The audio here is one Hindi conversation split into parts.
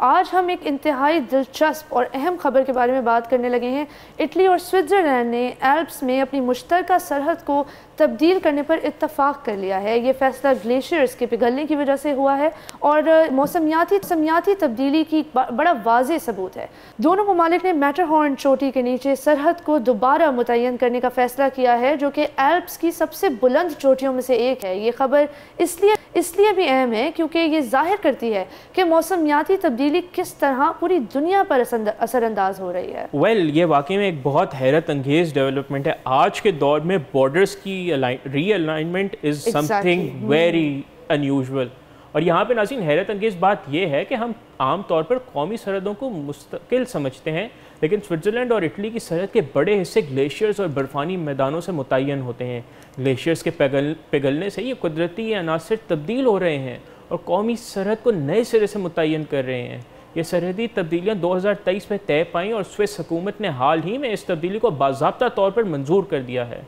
आज हम एक इंतहाई दिलचस्प और अहम खबर के बारे में बात करने लगे हैं। इटली और स्विट्ज़रलैंड ने एल्प्स में अपनी मुश्तरका सरहद को तब्दील करने पर इत्तफाक कर लिया है। ये फैसला ग्लेशियर्स के पिघलने की वजह से हुआ है और मौसमियाती तब्दीली की बड़ा वाज़ेह सबूत है। दोनों ममालिक ने मैटरहॉर्न चोटी के नीचे सरहद को दोबारा मुतय्यन करने का फैसला किया है, जो कि एल्प्स की सबसे बुलंद चोटियों में से एक है। ये खबर इसलिए भी अहम है क्योंकि ये जाहिर करती है कि मौसमियाती तब्दीली किस तरह पूरी दुनिया पर असरअंदाज हो रही है। ये वाकई में एक बहुत हैरत अंगेज डेवलपमेंट है। आज के दौर में बॉर्डर्स की realignment is something very unusual. और यहाँ पे नाज़रीन हैरत अंगेज़ बात यह है कि हम आम तौर पर कौमी सरहदों को मुस्तकिल समझते हैं, लेकिन स्विट्ज़रलैंड और इटली की सरहद के बड़े हिस्से ग्लेशियर्स और बर्फ़ानी मैदानों से मुतय्यन होते हैं। ग्लेशियर्स के पिघलने से ये कुदरती अनासर तब्दील हो रहे हैं और कौमी सरहद को नए सिरे से मुतय्यन कर रहे हैं। ये सरहदी तब्दीलियाँ 2023 में तय पाईं और स्विस हुकूमत ने हाल ही में इस तब्दीली को बाज़ाब्ता तौर पर मंजूर कर दिया है।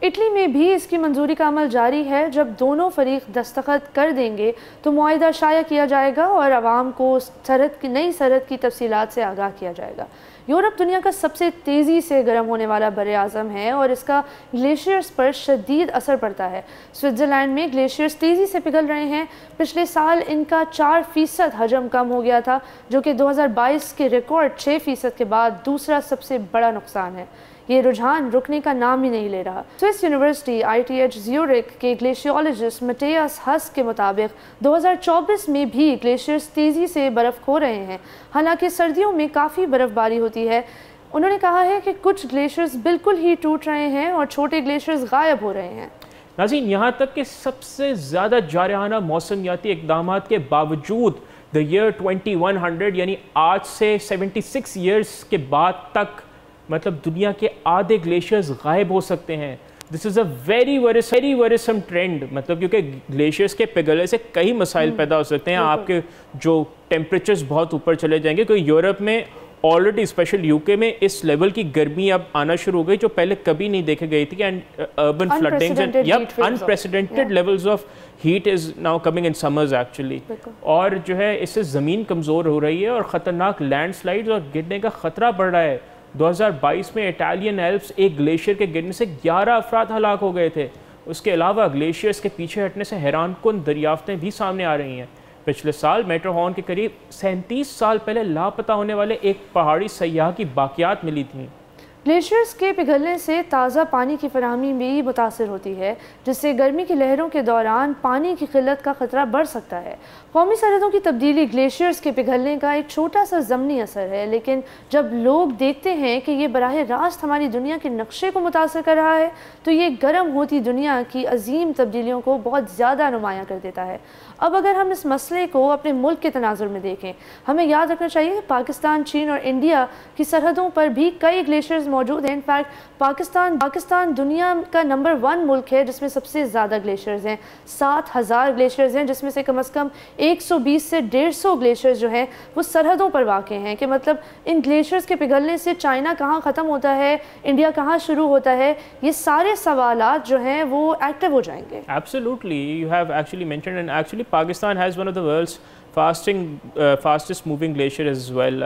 इटली में भी इसकी मंजूरी का अमल जारी है। जब दोनों फरीक दस्तखत कर देंगे तो मुआहिदा शाया किया जाएगा और आवाम को नई सरहद की तफसीलात से आगाह किया जाएगा। यूरोप दुनिया का सबसे तेज़ी से गर्म होने वाला बर आज़म है और इसका ग्लेशियर्स पर शदीद असर पड़ता है। स्विट्ज़रलैंड में ग्लेशियर्स तेज़ी से पिघल रहे हैं। पिछले साल इनका 4% हजम कम हो गया था, जो कि 2022 के रिकॉर्ड 6% के बाद दूसरा सबसे बड़ा नुकसान है। ये रुझान रुकने का नाम ही नहीं ले रहा। स्विस यूनिवर्सिटी ITH ज़्यूरिख के ग्लेशियोलॉजिस्ट मटेयस हस के मुताबिक 2024 में भी ग्लेशियर्स तेज़ी से बर्फ़ खो रहे हैं। हालांकि सर्दियों में काफ़ी बर्फ़बारी होती है। उन्होंने कहा है कि कुछ ग्लेशियर्स बिल्कुल ही टूट रहे हैं और छोटे ग्लेशियर्स गायब हो रहे हैं। नाज़रीन, यहाँ तक कि सबसे ज़्यादा जारहाना मौसमियाती इक़दामात के बावजूद द ईयर 2100 यानी आज से 76 ईयर्स के बाद तक मतलब दुनिया के आधे ग्लेशियर्स गायब हो सकते हैं। This is a very worrisome trend, मतलब क्योंकि ग्लेशियर्स के पिघलने से कई मसाइल पैदा हो सकते हैं। आपके जो टेम्परेचर्स बहुत ऊपर चले जाएंगे, क्योंकि यूरोप में ऑलरेडी स्पेशल यूके में इस लेवल की गर्मी अब आना शुरू हो गई जो पहले कभी नहीं देखी गई थी। And urban floodings and unprecedented levels of heat is now coming in summers actually. और जो है इससे ज़मीन कमज़ोर हो रही है और ख़तरनाक लैंडस्लाइड्स और गिरने का ख़तरा बढ़ रहा है। 2022 में इटालियन एल्प्स एक ग्लेशियर के गिरने से 11 अफराद हलाक हो गए थे। उसके अलावा ग्लेशियर्स के पीछे हटने से हैरानकुन दरियाफ्तें भी सामने आ रही हैं। पिछले साल मैटरहॉर्न के करीब 37 साल पहले लापता होने वाले एक पहाड़ी सयाह की बाकियात मिली थी। ग्लेशियर्स के पिघलने से ताज़ा पानी की फराहमी भी मुतासर होती है, जिससे गर्मी की लहरों के दौरान पानी की किल्लत का ख़तरा बढ़ सकता है। कौमी सरहदों की तब्दीली ग्लेशियर्स के पिघलने का एक छोटा सा ज़मनी असर है, लेकिन जब लोग देखते हैं कि ये बराह रास्त हमारी दुनिया के नक्शे को मुतासर कर रहा है, तो ये गर्म होती दुनिया की अजीम तब्दीलियों को बहुत ज़्यादा नुमायाँ कर देता है। अब अगर हम इस मसले को अपने मुल्क के तनाजुर में देखें, हमें याद रखना चाहिए कि पाकिस्तान, चीन और इंडिया की सरहदों पर भी कई ग्लेशियर्स मौजूद हैं। इनफैक्ट पाकिस्तान दुनिया का नंबर 1 मुल्क है जिसमें सबसे ज़्यादा ग्लेशियर्स हैं। 7000 ग्लेशियर्स हैं, जिसमें से कम 120 से 150 ग्लेशियर्स जो हैं वो सरहदों पर वाक़ हैं। कि मतलब इन ग्लेशियर्स के पिघलने से चाइना कहाँ ख़त्म होता है, इंडिया कहाँ शुरू होता है, ये सारे सवालात जो हैं वो एक्टिव हो जाएंगे। Absolutely, you have actually mentioned, and actually Pakistan has one of the world's fastest moving glacier as well.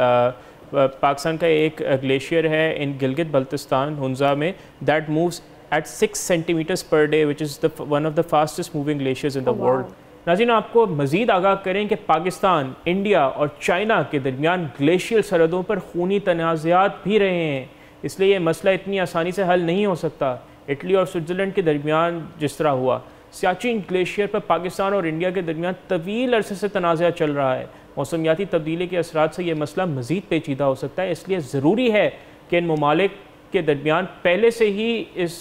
Pakistan का एक ग्लेशियर है इन गिलगित बल्तिस्तान हुंजा में, that moves at 6 centimetres per day, which is one of the fastest moving glaciers in the world. नाज़रीन, आपको मज़ीद आगाह करें कि पाकिस्तान, इंडिया और चाइना के दरमियान ग्लेशियल सरहदों पर खूनी तनाज़ात भी रहे हैं, इसलिए ये मसला इतनी आसानी से हल नहीं हो सकता। इटली और स्विट्ज़रलैंड के दरमियान जिस तरह हुआ, सियाचिन ग्लेशियर पर पाकिस्तान और इंडिया के दरमियान तवील अरसे से तनाज़ा चल रहा है। मौसमियाती तब्दीली के असरात से ये मसला मज़ीद पेचीदा हो सकता है, इसलिए ज़रूरी है कि इन ममालिक के दरमियान पहले से ही इस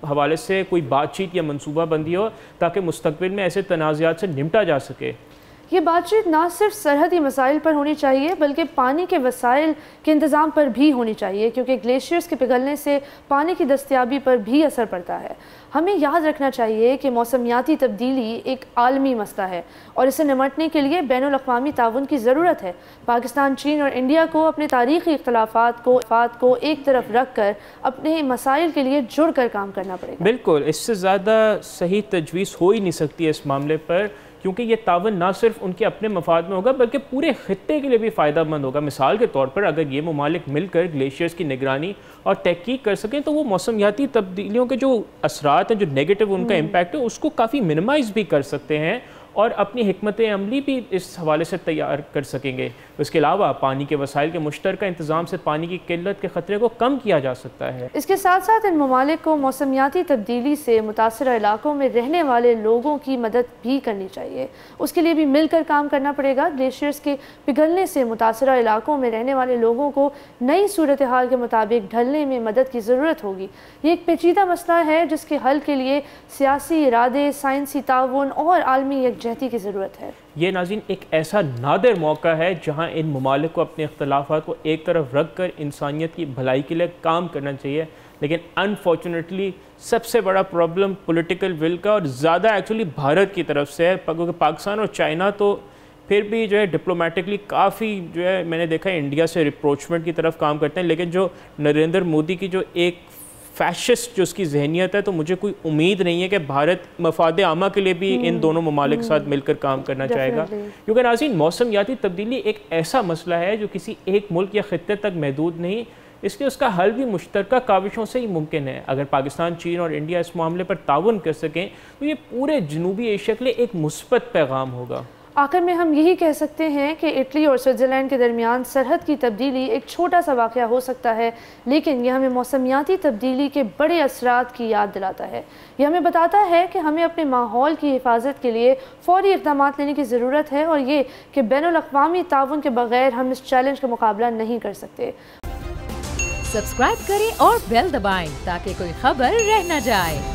हवाले से कोई बातचीत या मनसूबाबंदी हो, ताकि मुस्तक़बिल में ऐसे तनाज़ात से निपटा जा सके। ये बातचीत ना सिर्फ सरहदी मसाइल पर होनी चाहिए बल्कि पानी के वसाइल के इंतज़ाम पर भी होनी चाहिए, क्योंकि ग्लेशियर्स के पिघलने से पानी की दस्तयाबी पर भी असर पड़ता है। हमें याद रखना चाहिए कि मौसमियाती तब्दीली एक आलमी मसला है और इसे निमटने के लिए बैनुल-अक़वामी ताउन की ज़रूरत है। पाकिस्तान, चीन और इंडिया को अपने तारीख़ी इख्तलाफ़ात को एक तरफ रख कर अपने मसाइल के लिए जुड़ कर काम करना पड़ेगा। बिल्कुल, इससे ज़्यादा सही तजवीज़ हो ही नहीं सकती इस मामले पर, क्योंकि ये तावन ना सिर्फ उनके अपने मफाद में होगा बल्कि पूरे खित्ते के लिए भी फ़ायदेमंद होगा। मिसाल के तौर पर अगर ये ममालिक मिलकर ग्लेशियर्स की निगरानी और तहकीक कर सकें तो वो मौसमियाती तब्दीलियों के जो असरात हैं, जो नेगेटिव उनका इम्पैक्ट है, उसको काफ़ी मिनिमाइज़ भी कर सकते हैं और अपनी हिकमत अमली भी इस हवाले से तैयार कर सकेंगे। इसके अलावा पानी के वसाइल के मुश्तरका इंतज़ाम से पानी की किल्लत के ख़तरे को कम किया जा सकता है। इसके साथ साथ इन ममालिक को मौसमियाती तब्दीली से मुतासरा इलाकों में रहने वाले लोगों की मदद भी करनी चाहिए। उसके लिए भी मिलकर काम करना पड़ेगा। ग्लेशियर्स के पिघलने से मुतासरा इलाकों में रहने वाले लोगों को नई सूरत हाल के मुताबिक ढलने में मदद की ज़रूरत होगी। ये एक पेचीदा मसला है जिसके हल के लिए सियासी इरादे, साइंसी ताउन और आलमी यकजहती की ज़रूरत है। ये नाज़रीन एक ऐसा नादिर मौका है जहाँ इन ममालिक को अपने इख्तलाफात को एक तरफ रख कर इंसानियत की भलाई के लिए काम करना चाहिए। लेकिन अनफॉर्चुनेटली सबसे बड़ा प्रॉब्लम पॉलिटिकल विल का और ज़्यादा एक्चुअली भारत की तरफ से है, क्योंकि पाकिस्तान और चाइना तो फिर भी जो है डिप्लोमेटिकली काफ़ी जो है मैंने देखा है इंडिया से रिप्रोचमेंट की तरफ काम करते हैं। लेकिन जो नरेंद्र मोदी की जो एक फैशिस्ट जो उसकी जहनीत है, तो मुझे कोई उम्मीद नहीं है कि भारत मफाद आमा के लिए भी इन दोनों ममालिक के साथ मिलकर काम करना चाहेगा। क्योंकि नाज़रीन मौसमियाती तब्दीली एक ऐसा मसला है जो किसी एक मुल्क या खित्ते तक महदूद नहीं, इसलिए उसका हल भी मुश्तरका काविशों से ही मुमकिन है। अगर पाकिस्तान, चीन और इंडिया इस मामले पर ताउन कर सकें तो ये पूरे जनूबी एशिया के लिए एक मुस्बत पैगाम होगा। आखिर में हम यही कह सकते हैं कि इटली और स्विट्ज़रलैंड के दरमियान सरहद की तब्दीली एक छोटा सा वाक़या हो सकता है, लेकिन यह हमें मौसमियाती तब्दीली के बड़े असरात की याद दिलाता है। यह हमें बताता है कि हमें अपने माहौल की हिफाजत के लिए फ़ौरी इक़दाम लेने की ज़रूरत है और ये कि बैनुल-अक़वामी ताउन के बग़ैर हम इस चैलेंज का मुकाबला नहीं कर सकते। सब्सक्राइब करें और बेल दबाएं ताकि कोई खबर रह न जाए।